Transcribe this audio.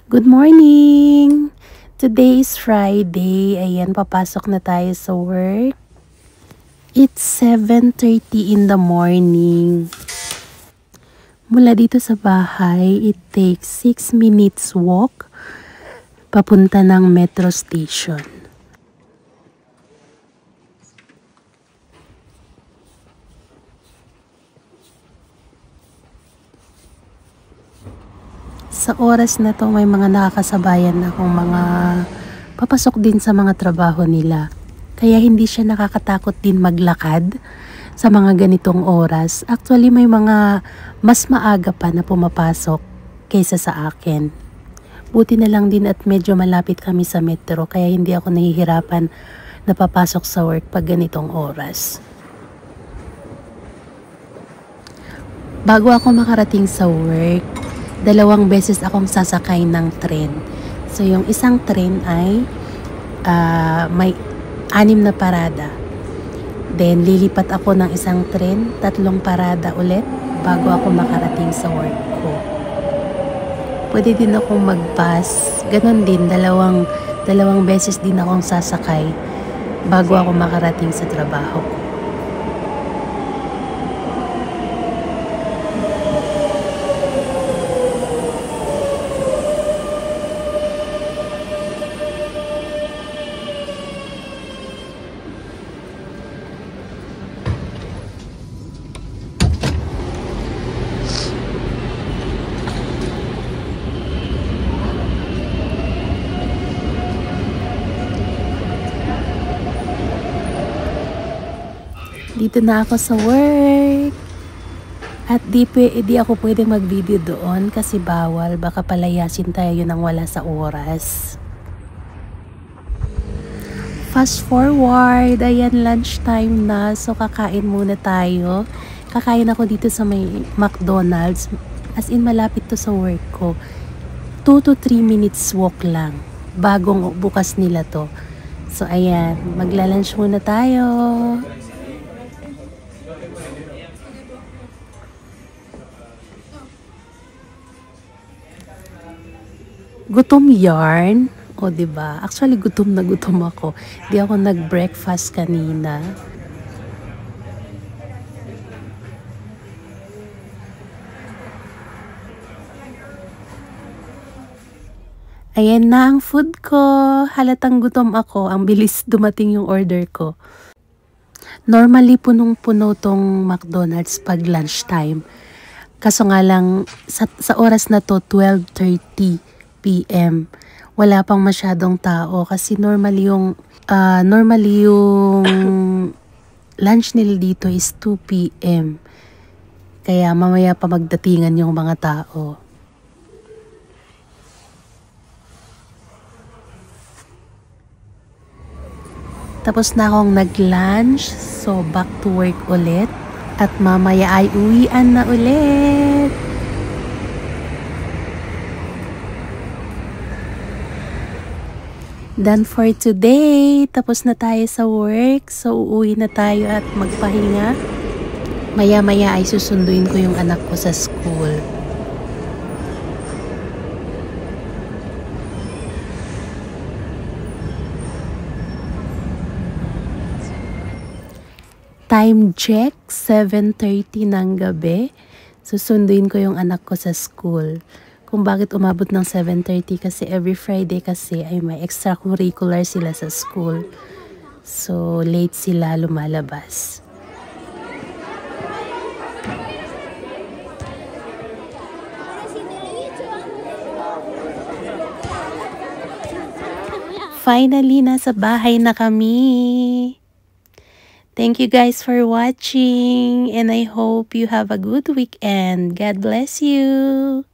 Good morning! Today is Friday. Ayan, papasok na tayo sa work. It's 7:30 in the morning. Mula dito sa bahay, it takes 6 minutes walk papunta ng metro station. Sa oras na to, may mga nakakasabayan akong mga papasok din sa mga trabaho nila. Kaya hindi siya nakakatakot din maglakad sa mga ganitong oras. Actually, may mga mas maaga pa na pumapasok kaysa sa akin. Buti na lang din at medyo malapit kami sa metro, kaya hindi ako nahihirapan na papasok sa work pag ganitong oras. Bago ako makarating sa work, 2 beses akong sasakay ng tren. So, yung isang tren ay may 6 na parada. Then, lilipat ako ng isang tren, 3 parada ulit bago ako makarating sa work ko. Pwede din akong mag-bus. Ganon din, dalawang beses din akong sasakay bago ako makarating sa trabaho ko. Dito na ako sa work. At di ako pwedeng mag-video doon kasi bawal. Baka palayasin tayo ng wala sa oras. Fast forward. Ayan, lunchtime na. So, kakain muna tayo. Kakain ako dito sa may McDonald's. As in, malapit to sa work ko. 2 to 3 minutes walk lang. Bagong bukas nila to. So, ayan. Magla-lunch muna tayo. Gutom yarn. O, diba? Actually, gutom na gutom ako. Di ako nag-breakfast kanina. Ayan na ang food ko. Halatang gutom ako. Ang bilis dumating yung order ko. Normally, punong-puno tong McDonald's pag lunchtime. Kaso nga lang, sa oras na to, 12:30 p.m. Wala pang masyadong tao kasi normally yung lunch nila dito is 2 p.m. Kaya mamaya pa magdatingan yung mga tao. Tapos na akong nag-lunch, so back to work ulit. At mamaya ay uwian na ulit. Done for today. Tapos na tayo sa work. So, uuwi na tayo at magpahinga. Maya-maya ay susunduin ko yung anak ko sa school. Time check, 7:30 ng gabi. Susunduin ko yung anak ko sa school. Kung bakit umabot ng 7:30 kasi every Friday kasi ay may extracurricular sila sa school. So, late sila lumalabas. Finally, nasa bahay na kami. Thank you guys for watching and I hope you have a good weekend. God bless you.